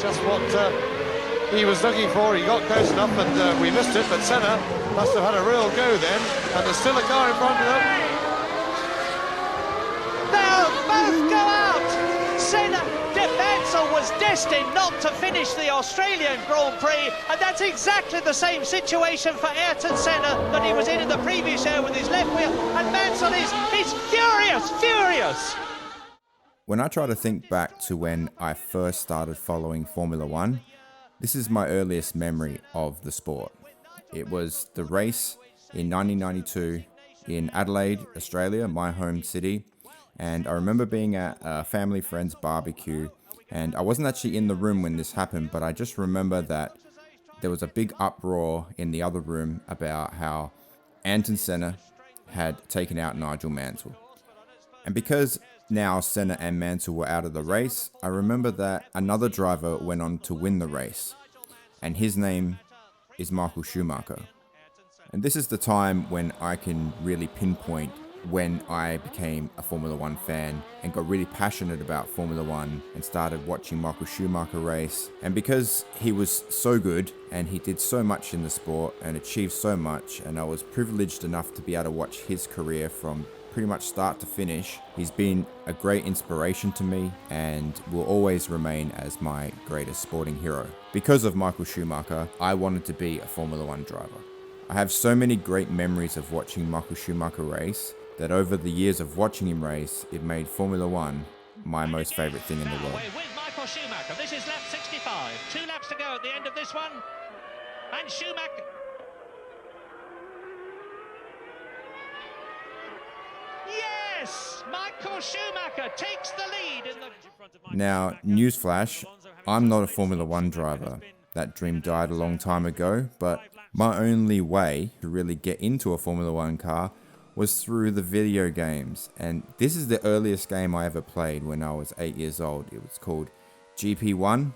just what he was looking for. He got close enough and we missed it, but Senna must have had a real go then, and there's still a car in front of them. Now both go out! Senna was destined not to finish the Australian Grand Prix, and that's exactly the same situation for Ayrton Senna that he was in the previous year with his left wheel, and Mansell is furious! When I try to think back to when I first started following Formula One, this is my earliest memory of the sport. It was the race in 1992 in Adelaide, Australia, my home city, and I remember being at a family friend's barbecue. And I wasn't actually in the room when this happened, but I just remember that there was a big uproar in the other room about how Ayrton Senna had taken out Nigel Mansell. And because now Senna and Mansell were out of the race, I remember that another driver went on to win the race. And his name is Michael Schumacher. And this is the time when I can really pinpoint when I became a Formula One fan and got really passionate about Formula One and started watching Michael Schumacher race. And because he was so good and he did so much in the sport and achieved so much, and I was privileged enough to be able to watch his career from pretty much start to finish, he's been a great inspiration to me and will always remain as my greatest sporting hero. Because of Michael Schumacher, I wanted to be a Formula One driver. I have so many great memories of watching Michael Schumacher race that over the years of watching him race, it made Formula One my most favourite thing in the world. With Michael Schumacher, this is lap 65. 2 laps to go at the end of this one. And Schumacher... Yes! Michael Schumacher takes the lead in the... Now, newsflash, I'm not a Formula One driver. That dream died a long time ago, but my only way to really get into a Formula One car was through the video games, and this is the earliest game I ever played when I was 8 years old. It was called GP1,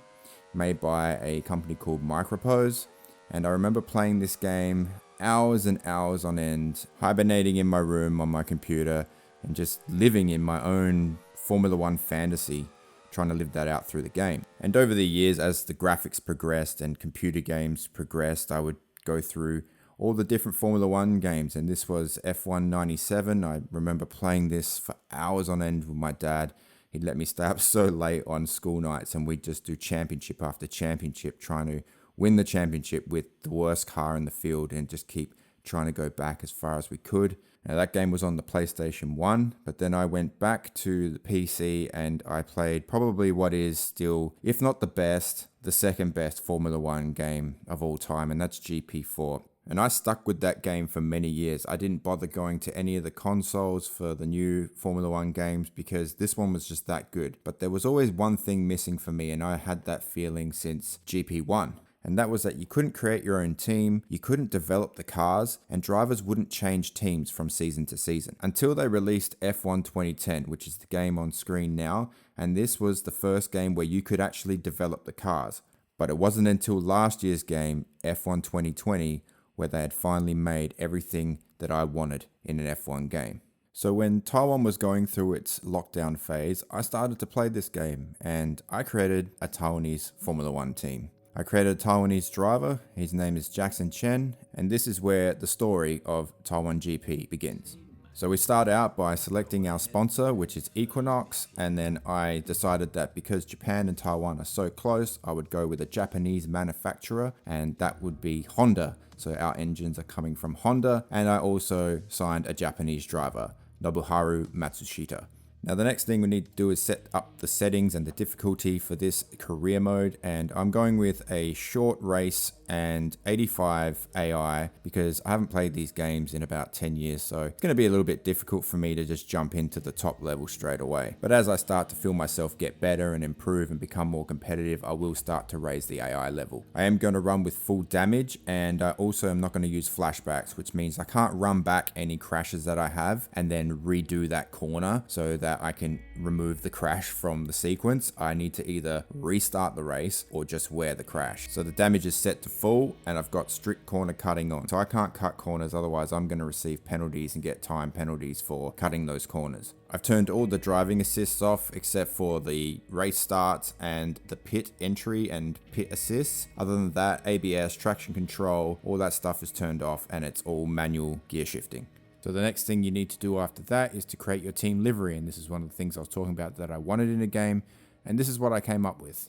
made by a company called Micropose, and I remember playing this game hours and hours on end, hibernating in my room on my computer, and just living in my own Formula One fantasy, trying to live that out through the game. And over the years, as the graphics progressed and computer games progressed, I would go through all the different Formula One games, and this was F1 97. I remember playing this for hours on end with my dad. He'd let me stay up so late on school nights, and we'd just do championship after championship, trying to win the championship with the worst car in the field and just keep trying to go back as far as we could. Now that game was on the PlayStation 1, but then I went back to the PC and I played probably what is still, if not the best, the second best Formula One game of all time, and that's GP4. And I stuck with that game for many years. I didn't bother going to any of the consoles for the new Formula One games because this one was just that good. But there was always one thing missing for me, and I had that feeling since GP1. And that was that you couldn't create your own team, you couldn't develop the cars, and drivers wouldn't change teams from season to season. Until they released F1 2010, which is the game on screen now, and this was the first game where you could actually develop the cars. But it wasn't until last year's game, F1 2020, where they had finally made everything that I wanted in an F1 game. So when Taiwan was going through its lockdown phase, I started to play this game, and I created a Taiwanese Formula One team. I created a Taiwanese driver, his name is Jackson Chen, and this is where the story of Taiwan GP begins. So we start out by selecting our sponsor, which is Equinox, and then I decided that because Japan and Taiwan are so close, I would go with a Japanese manufacturer, and that would be Honda. So our engines are coming from Honda, and I also signed a Japanese driver, Nobuharu Matsushita. Now the next thing we need to do is set up the settings and the difficulty for this career mode, and I'm going with a short race and 85 AI because I haven't played these games in about 10 years, so it's going to be a little bit difficult for me to just jump into the top level straight away. But as I start to feel myself get better and improve and become more competitive, I will start to raise the AI level. I am going to run with full damage, and I also am not going to use flashbacks, which means I can't run back any crashes that I have and then redo that corner so that that I can remove the crash from the sequence, I need to either restart the race or just wear the crash. So the damage is set to full, and I've got strict corner cutting on. So I can't cut corners, otherwise I'm going to receive penalties and get time penalties for cutting those corners. I've turned all the driving assists off except for the race starts and the pit entry and pit assists. Other than that, ABS, traction control, all that stuff is turned off, and it's all manual gear shifting. So the next thing you need to do after that is to create your team livery, and this is one of the things I was talking about that I wanted in a game, and this is what I came up with.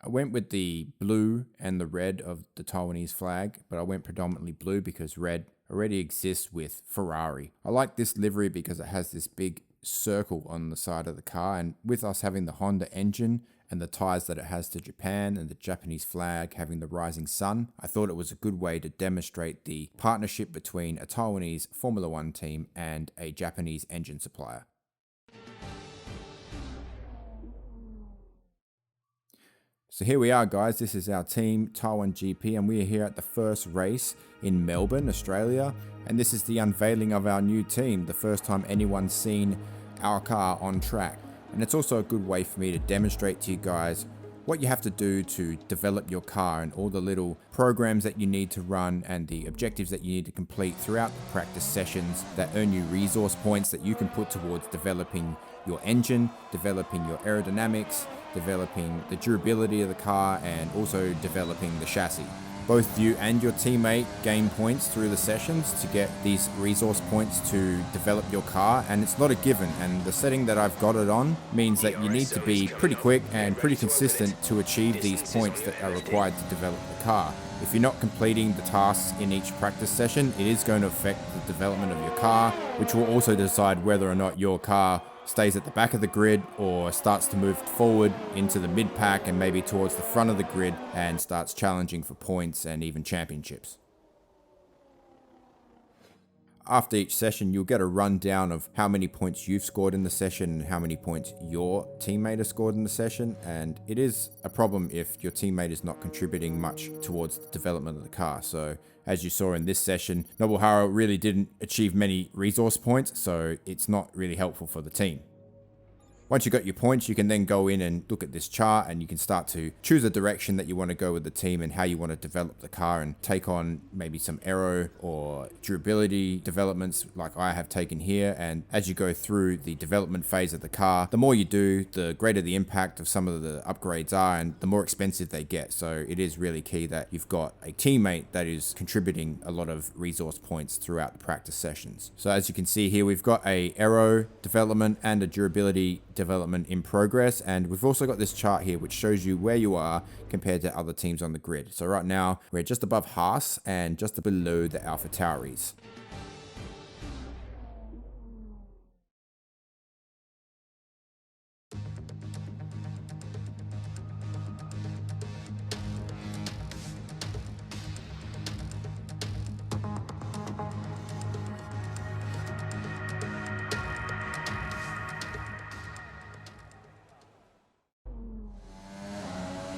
I went with the blue and the red of the Taiwanese flag, but I went predominantly blue because red already exists with Ferrari. I like this livery because it has this big circle on the side of the car, and with us having the Honda engine and the ties that it has to Japan and the Japanese flag having the rising sun, I thought it was a good way to demonstrate the partnership between a Taiwanese Formula One team and a Japanese engine supplier. So here we are, guys. This is our team, Taiwan GP, and we are here at the first race in Melbourne, Australia. And this is the unveiling of our new team, the first time anyone's seen our car on track. And it's also a good way for me to demonstrate to you guys what you have to do to develop your car and all the little programs that you need to run and the objectives that you need to complete throughout the practice sessions that earn you resource points that you can put towards developing your engine, developing your aerodynamics, developing the durability of the car, and also developing the chassis. Both you and your teammate gain points through the sessions to get these resource points to develop your car, and it's not a given, and the setting that I've got it on means that you need to be pretty quick and pretty consistent to achieve these points that are required to develop the car. If you're not completing the tasks in each practice session, it is going to affect the development of your car, which will also decide whether or not your car stays at the back of the grid or starts to move forward into the mid-pack and maybe towards the front of the grid and starts challenging for points and even championships. After each session, you'll get a rundown of how many points you've scored in the session and how many points your teammate has scored in the session. And it is a problem if your teammate is not contributing much towards the development of the car. So as you saw in this session, Nobuharu really didn't achieve many resource points, so it's not really helpful for the team. Once you've got your points, you can then go in and look at this chart, and you can start to choose a direction that you want to go with the team and how you want to develop the car and take on maybe some aero or durability developments like I have taken here. And as you go through the development phase of the car, the more you do, the greater the impact of some of the upgrades are and the more expensive they get. So it is really key that you've got a teammate that is contributing a lot of resource points throughout the practice sessions. So as you can see here, we've got a aero development and a durability development in progress, and we've also got this chart here which shows you where you are compared to other teams on the grid. So right now we're just above Haas and just below the AlphaTauris.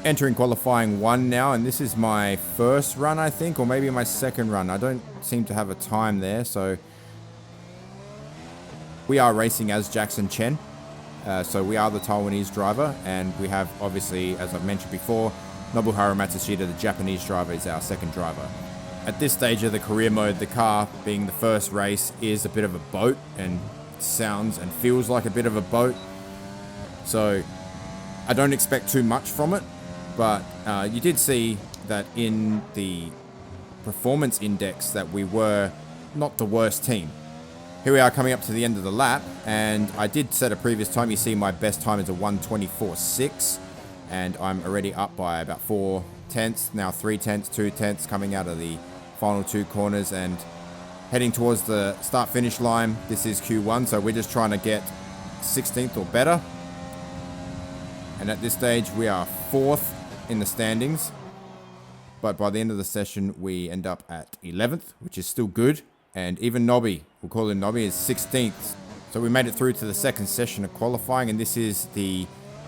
Entering qualifying 1 now, and this is my first run, I think, or maybe my second run. I don't seem to have a time there, so we are racing as Jackson Chen. So we are the Taiwanese driver, and we have, obviously, as I've mentioned before, Nobuharu Matsushita, the Japanese driver, is our second driver. At this stage of the career mode, the car, being the first race, is a bit of a boat and sounds and feels like a bit of a boat. So I don't expect too much from it. But you did see that in the performance index that we were not the worst team. Here we are coming up to the end of the lap, and I did set a previous time. You see my best time is a 1:24.6, and I'm already up by about 4 tenths, now 3 tenths, 2 tenths coming out of the final 2 corners and heading towards the start-finish line. This is Q1, so we're just trying to get 16th or better. And at this stage, we are 4th in the standings, but by the end of the session we end up at 11th, which is still good, And even Nobby, we'll call him Nobby, is 16th. So we made it through to the second session of qualifying, and this is the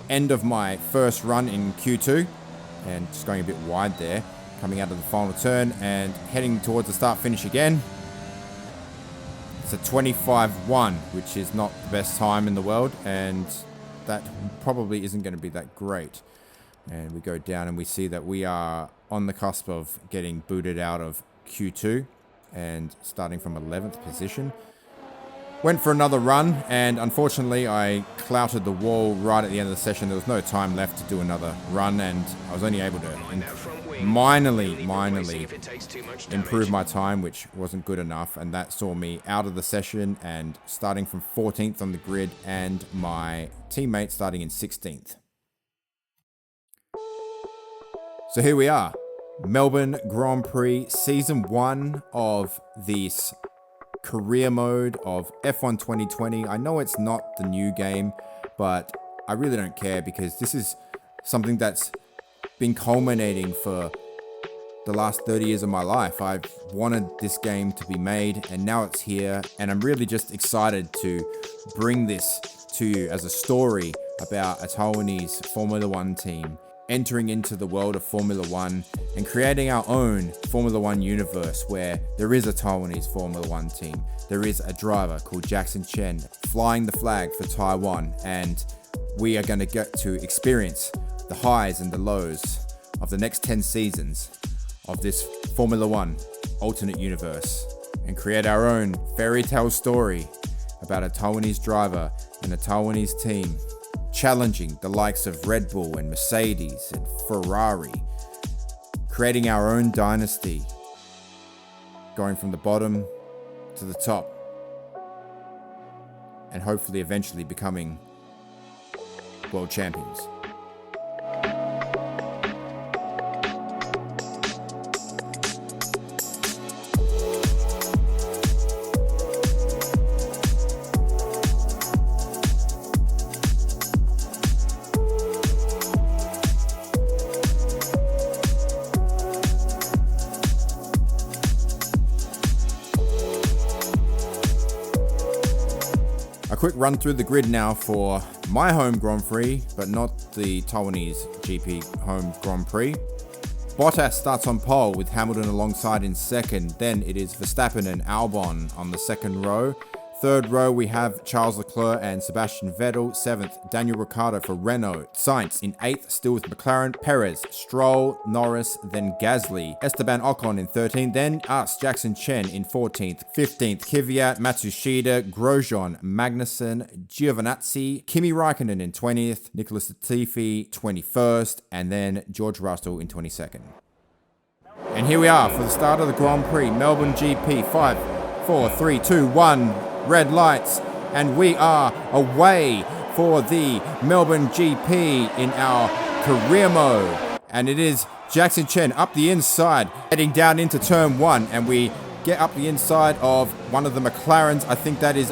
end of my first run in Q2. And just going a bit wide there, coming out of the final turn and heading towards the start-finish again. It's a 25-1, which is not the best time in the world, and that probably isn't going to be that great. And we go down and we see that we are on the cusp of getting booted out of Q2 and starting from 11th position. Went for another run, and unfortunately I clouted the wall right at the end of the session. There was no time left to do another run, and I was only able to minorly improve my time, which wasn't good enough, and that saw me out of the session and starting from 14th on the grid, and my teammate starting in 16th. So here we are, Melbourne Grand Prix, Season 1 of this career mode of F1 2020. I know it's not the new game, but I really don't care because this is something that's been culminating for the last 30 years of my life. I've wanted this game to be made, and now it's here, and I'm really just excited to bring this to you as a story about a Taiwanese Formula One team entering into the world of Formula One and creating our own Formula One universe where there is a Taiwanese Formula One team. There is a driver called Jackson Chen flying the flag for Taiwan, and we are going to get to experience the highs and the lows of the next 10 seasons of this Formula One alternate universe and create our own fairy tale story about a Taiwanese driver and a Taiwanese team challenging the likes of Red Bull and Mercedes and Ferrari, creating our own dynasty, going from the bottom to the top, and hopefully eventually becoming world champions. A quick run through the grid now for my home Grand Prix, but not the Taiwanese GP home Grand Prix. Bottas starts on pole with Hamilton alongside in second. Then it is Verstappen and Albon on the second row. Third row, we have Charles Leclerc and Sebastian Vettel. Seventh, Daniel Ricciardo for Renault. Sainz in eighth, still with McLaren. Perez, Stroll, Norris, then Gasly. Esteban Ocon in 13th. Then us, Jackson Chen in 14th. 15th, Kvyat, Matsushita, Grosjean, Magnussen, Giovinazzi, Kimi Raikkonen in 20th. Nicholas Latifi 21st. And then George Russell in 22nd. And here we are for the start of the Grand Prix. Melbourne GP. 5, 4, 3, 2, 1. Red lights, and we are away for the Melbourne GP in our career mode. And it is Jackson Chen up the inside, heading down into turn 1, and we get up the inside of one of the McLarens. I think that is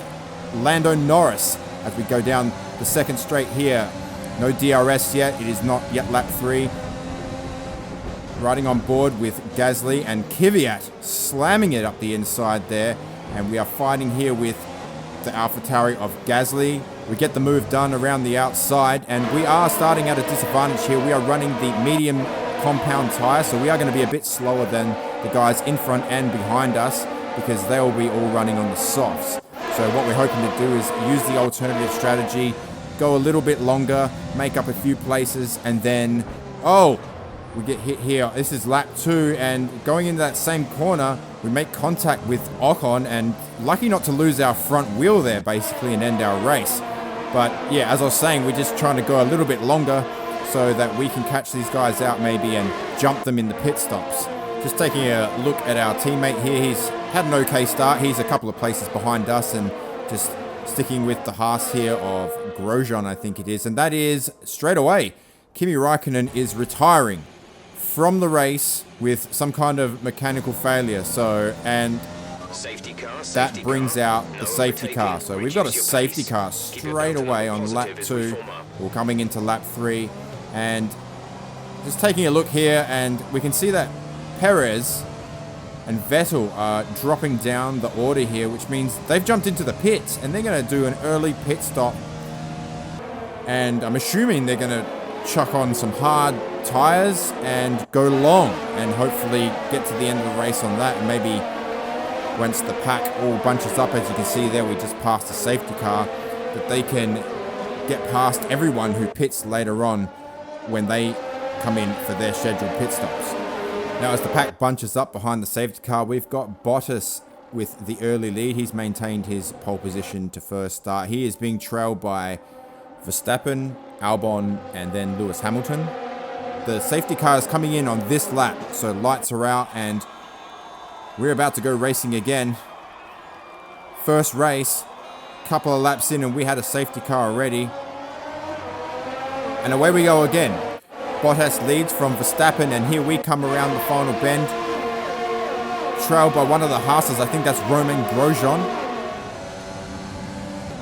Lando Norris as we go down the second straight here. No DRS yet, it is not yet lap 3. Riding on board with Gasly and Kvyat slamming it up the inside there. And we are fighting here with the AlphaTauri of Gasly. We get the move done around the outside, and we are starting at a disadvantage here. We are running the medium compound tyre, so we are going to be a bit slower than the guys in front and behind us because they will be all running on the softs. So what we're hoping to do is use the alternative strategy, go a little bit longer, make up a few places, and then, we get hit here. This is lap 2, and going into that same corner, we make contact with Ocon, and lucky not to lose our front wheel there, basically, and end our race. But yeah, as I was saying, we're just trying to go a little bit longer so that we can catch these guys out maybe and jump them in the pit stops. Just taking a look at our teammate here. He's had an okay start. He's a couple of places behind us, and just sticking with the Haas here of Grosjean, I think it is. And that is, straight away, Kimi Raikkonen is retiring from the race with some kind of mechanical failure. And that brings out the safety car. So we've got a safety car straight away on lap 2. We're coming into lap 3, and just taking a look here, and we can see that Perez and Vettel are dropping down the order here, which means they've jumped into the pits and they're going to do an early pit stop. And I'm assuming they're going to chuck on some hard tires and go long and hopefully get to the end of the race on that. And maybe once the pack all bunches up, as you can see there, we just passed a safety car, that they can get past everyone who pits later on when they come in for their scheduled pit stops. Now, as the pack bunches up behind the safety car, we've got Bottas with the early lead. He's maintained his pole position to first start. He is being trailed by Verstappen, Albon, and then Lewis Hamilton. The safety car is coming in on this lap, so lights are out and we're about to go racing again. First race, couple of laps in and we had a safety car already. And away we go again. Bottas leads from Verstappen, and here we come around the final bend. Trailed by one of the Haas's, I think that's Romain Grosjean.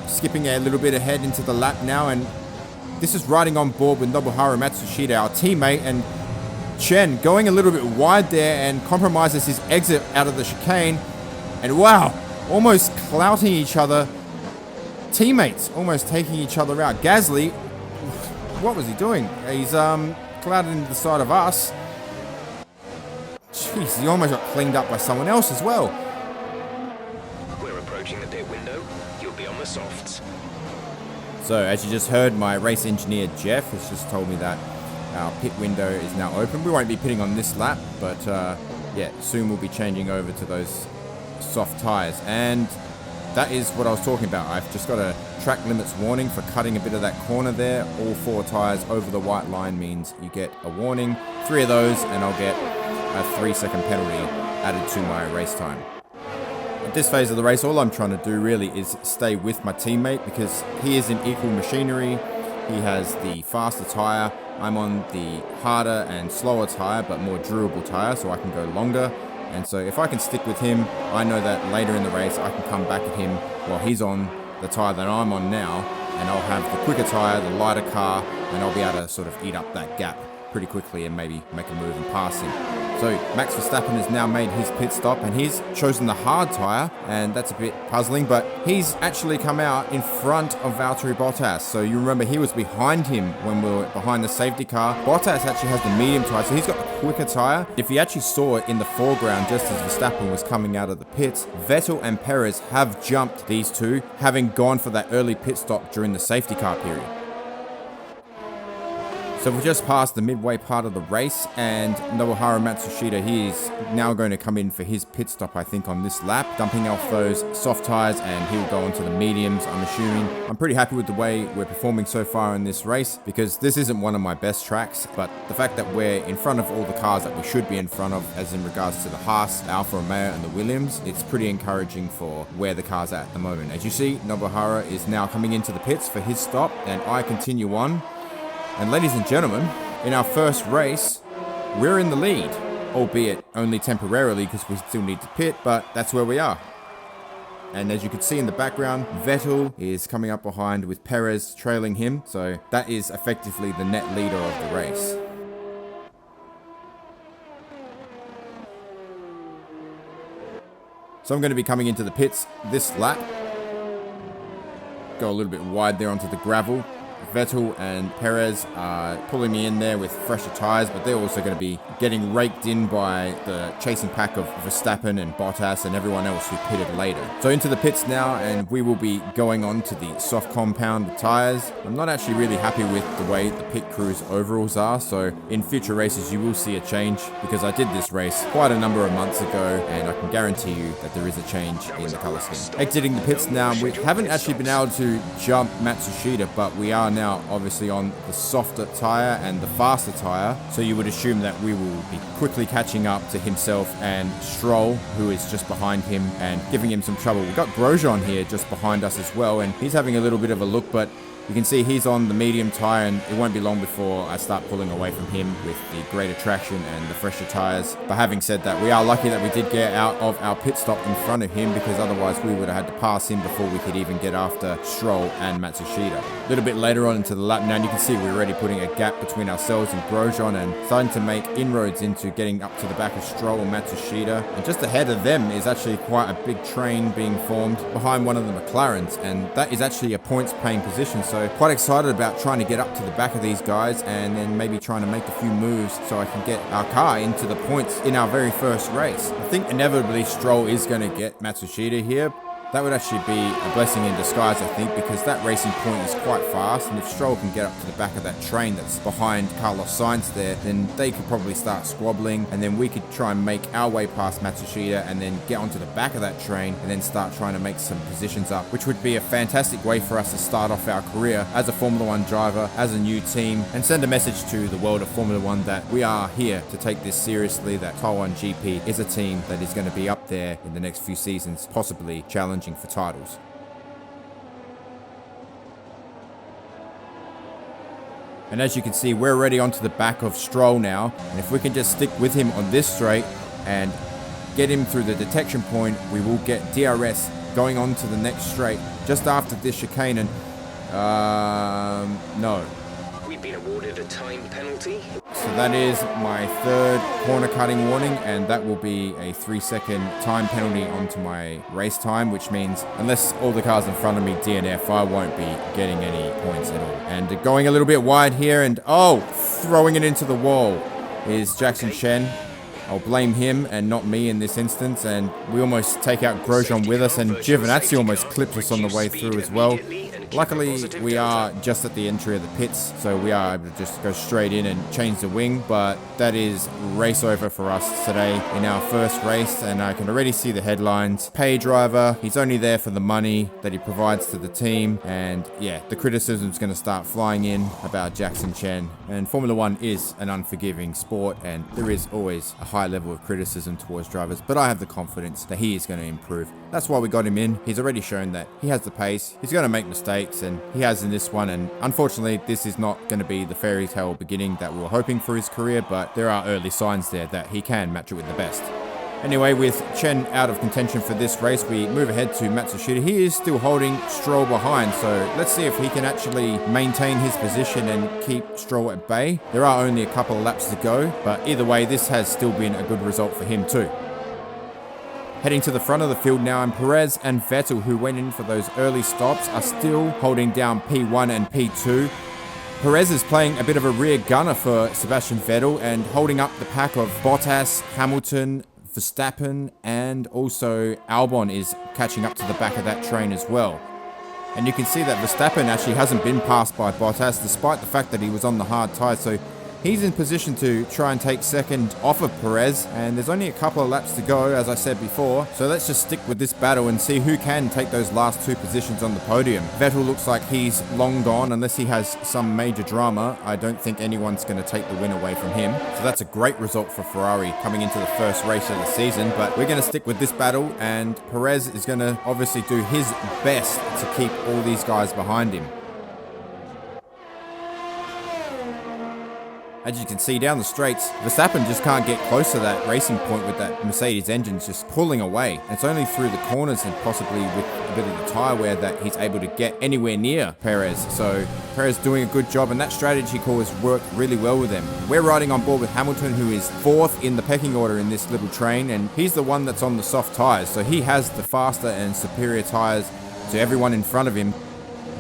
Skipping a little bit ahead into the lap now, and this is riding on board with Nobuharu Matsushita, our teammate, and Chen going a little bit wide there and compromises his exit out of the chicane. And wow, almost clouting each other. Teammates almost taking each other out. Gasly, what was he doing? He's clouded into the side of us. Jeez, he almost got cleaned up by someone else as well. We're approaching the pit window. You'll be on the softs. So, as you just heard, my race engineer Jeff has just told me that our pit window is now open. We won't be pitting on this lap, but yeah, soon we'll be changing over to those soft tires. And that is what I was talking about. I've just got a track limits warning for cutting a bit of that corner there. All 4 tires over the white line means you get a warning. 3 of those and I'll get a 3-second penalty added to my race time. At this phase of the race, all I'm trying to do really is stay with my teammate because he is in equal machinery. He has the faster tire. I'm on the harder and slower tire but more durable tire, so I can go longer. And so if I can stick with him, I know that later in the race I can come back at him while he's on the tyre that I'm on now, and I'll have the quicker tyre, the lighter car, and I'll be able to sort of eat up that gap pretty quickly and maybe make a move and pass him. So Max Verstappen has now made his pit stop and he's chosen the hard tyre, and that's a bit puzzling, but he's actually come out in front of Valtteri Bottas. So you remember he was behind him when we were behind the safety car. Bottas actually has the medium tyre, so he's got the quicker tyre. If you actually saw it in the foreground just as Verstappen was coming out of the pits, Vettel and Perez have jumped these two, having gone for that early pit stop during the safety car period. So we've just passed the midway part of the race, and Nobuharu Matsushita, he is now going to come in for his pit stop, I think, on this lap, dumping off those soft tyres, and he'll go onto the mediums, I'm assuming. I'm pretty happy with the way we're performing so far in this race, because this isn't one of my best tracks, but the fact that we're in front of all the cars that we should be in front of, as in regards to the Haas, Alfa Romeo, and the Williams, it's pretty encouraging for where the car's at the moment. As you see, Nobuharu is now coming into the pits for his stop, and I continue on. And ladies and gentlemen, in our first race, we're in the lead, albeit only temporarily because we still need to pit, but that's where we are. And as you can see in the background, Vettel is coming up behind with Perez trailing him, so that is effectively the net leader of the race. So I'm going to be coming into the pits this lap. Go a little bit wide there onto the gravel. Vettel and Perez are pulling me in there with fresher tyres, but they're also going to be getting raked in by the chasing pack of Verstappen and Bottas and everyone else who pitted later. So into the pits now, and we will be going on to the soft compound tyres. I'm not actually really happy with the way the pit crew's overalls are, so in future races you will see a change, because I did this race quite a number of months ago, and I can guarantee you that there is a change in the colour scheme. Exiting the pits now, we haven't actually been able to jump Matsushita, but we are now obviously on the softer tyre and the faster tyre, so you would assume that we will be quickly catching up to himself and Stroll, who is just behind him and giving him some trouble. We've got Grosjean here just behind us as well, and he's having a little bit of a look, but You can see he's on the medium tyre, and it won't be long before I start pulling away from him with the greater traction and the fresher tyres. But having said that, we are lucky that we did get out of our pit stop in front of him, because otherwise we would have had to pass him before we could even get after Stroll and Matsushita. A little bit later on into the lap now, you can see we're already putting a gap between ourselves and Grosjean and starting to make inroads into getting up to the back of Stroll and Matsushita. And just ahead of them is actually quite a big train being formed behind one of the McLarens, and that is actually a points paying position. So quite excited about trying to get up to the back of these guys and then maybe trying to make a few moves so I can get our car into the points in our very first race. I think inevitably Stroll is going to get Matsushita here. That would actually be a blessing in disguise, I think, because that racing point is quite fast, and if Stroll can get up to the back of that train that's behind Carlos Sainz there, then they could probably start squabbling, and then we could try and make our way past Matsushita and then get onto the back of that train and then start trying to make some positions up, which would be a fantastic way for us to start off our career as a Formula One driver, as a new team, and send a message to the world of Formula One that we are here to take this seriously, that Taiwan GP is a team that is going to be up there in the next few seasons, possibly challenging for titles. And as you can see, we're already onto the back of Stroll now, and if we can just stick with him on this straight and get him through the detection point, we will get DRS going on to the next straight just after this chicane. And no, We've been awarded a time penalty. so that is my third corner cutting warning, and that will be a 3-second time penalty onto my race time, which means unless all the cars in front of me DNF, I won't be getting any points at all. And going a little bit wide here, and throwing it into the wall is Jackson Chen. I'll blame him and not me in this instance, and we almost take out Grosjean with us, and Giovinazzi almost clips us on the way through as well. Luckily, we are just at the entry of the pits, so we are able to just go straight in and change the wing, but that is race over for us today in our first race, and I can already see the headlines. Pay driver, he's only there for the money that he provides to the team, and yeah, the criticism's going to start flying in about Jackson Chen, and Formula One is an unforgiving sport, and there is always a high level of criticism towards drivers, but I have the confidence that he is going to improve. That's why we got him in. He's already shown that he has the pace, he's going to make mistakes, and he has in this one, and unfortunately this is not going to be the fairy tale beginning that we were hoping for his career, but there are early signs there that he can match it with the best. Anyway, with Chen out of contention for this race, we move ahead to Matsushita. He is still holding Stroll behind, so let's see if he can actually maintain his position and keep Stroll at bay. There are only a couple of laps to go, but either way, this has still been a good result for him too. Heading to the front of the field now, and Perez and Vettel, who went in for those early stops, are still holding down P1 and P2. Perez is playing a bit of a rear gunner for Sebastian Vettel and holding up the pack of Bottas, Hamilton, Verstappen, and also Albon is catching up to the back of that train as well. And you can see that Verstappen actually hasn't been passed by Bottas, despite the fact that he was on the hard tyres, so he's in position to try and take second off of Perez, and there's only a couple of laps to go, as I said before, so let's just stick with this battle and see who can take those last two positions on the podium. Vettel looks like he's long gone, unless he has some major drama. I don't think anyone's going to take the win away from him, so that's a great result for Ferrari coming into the first race of the season, but we're going to stick with this battle, and Perez is going to obviously do his best to keep all these guys behind him. As you can see down the straights, Verstappen just can't get close to that racing point with that Mercedes engine just pulling away. It's only through the corners and possibly with a bit of the tyre wear that he's able to get anywhere near Perez. So Perez doing a good job, and that strategy call has worked really well with them. We're riding on board with Hamilton, who is fourth in the pecking order in this little train, and he's the one that's on the soft tyres. So he has the faster and superior tyres to everyone in front of him.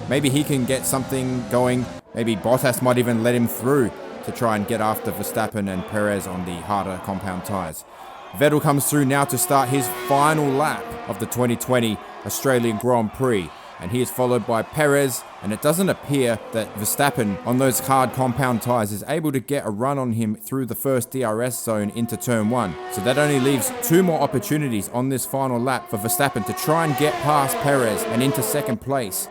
Maybe he can get something going. Maybe Bottas might even let him through to try and get after Verstappen and Perez on the harder compound tyres. Vettel comes through now to start his final lap of the 2020 Australian Grand Prix, and he is followed by Perez, and it doesn't appear that Verstappen on those hard compound tyres is able to get a run on him through the first DRS zone into turn 1. So that only leaves two more opportunities on this final lap for Verstappen to try and get past Perez and into second place.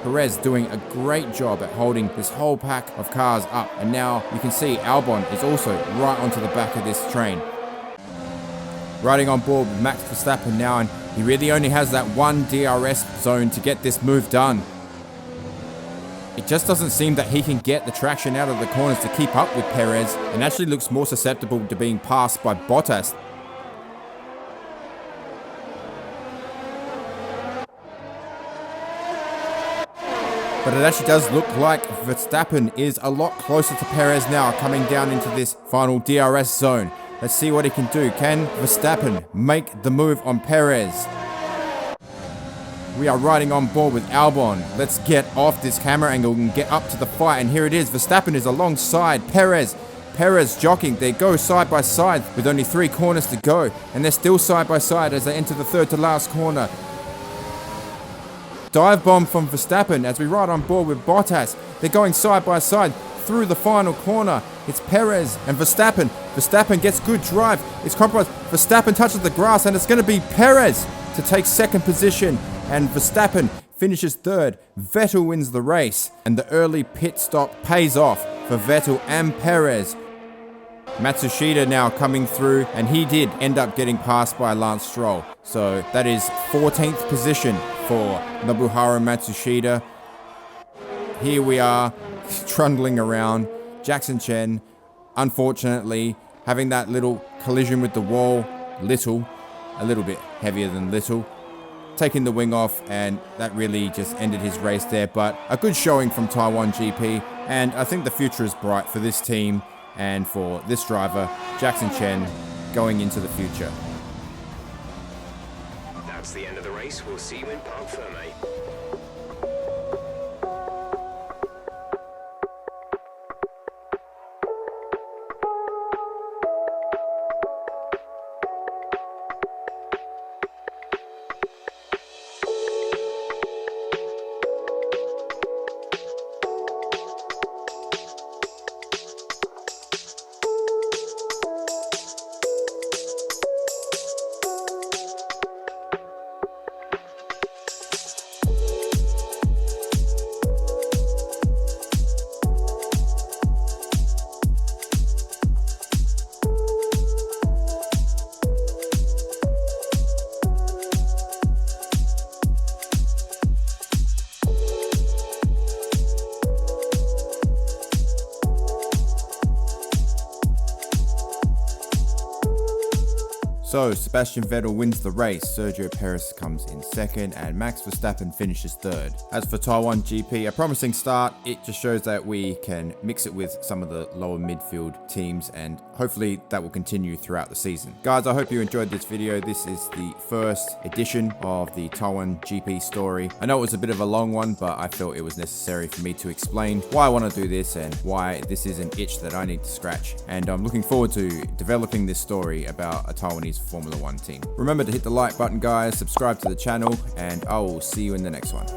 Perez doing a great job at holding this whole pack of cars up, and now you can see Albon is also right onto the back of this train. Riding on board with Max Verstappen now, and He really only has that one DRS zone to get this move done. It just doesn't seem that he can get the traction out of the corners to keep up with Perez, and actually looks more susceptible to being passed by Bottas. But it actually does look like Verstappen is a lot closer to Perez now, coming down into this final DRS zone. Let's see what he can do. Can Verstappen make the move on Perez? We are riding on board with Albon. Let's get off this camera angle and get up to the fight. And here it is. Verstappen is alongside Perez. Perez jockeying. They go side by side with only 3 corners to go. And they're still side by side as they enter the third to last corner. Dive bomb from Verstappen as we ride on board with Bottas. They're going side by side through the final corner. It's Perez and Verstappen. Verstappen gets good drive. It's compromised. Verstappen touches the grass and it's going to be Perez to take second position. And Verstappen finishes third. Vettel wins the race. And the early pit stop pays off for Vettel and Perez. Matsushita now coming through, and he did end up getting passed by Lance Stroll. So that is 14th position for Nobuharu Matsushita. Here we are, trundling around. Jackson Chen, unfortunately, having that little collision with the wall. A little bit heavier than little. Taking the wing off, and that really just ended his race there. But a good showing from Taiwan GP, and I think the future is bright for this team and for this driver, Jackson Chen, going into the future. That's the end of the race. We'll see you in Parc Ferme. So, Sebastian Vettel wins the race, Sergio Perez comes in second, and Max Verstappen finishes third. As for Taiwan GP, a promising start. It just shows that we can mix it with some of the lower midfield teams, and hopefully that will continue throughout the season. Guys, I hope you enjoyed this video. This is the first edition of the Taiwan GP story. I know it was a bit of a long one, but I felt it was necessary for me to explain why I want to do this and why this is an itch that I need to scratch. And I'm looking forward to developing this story about a Taiwanese Formula One team. Remember to hit the like button, guys, subscribe to the channel, and I will see you in the next one.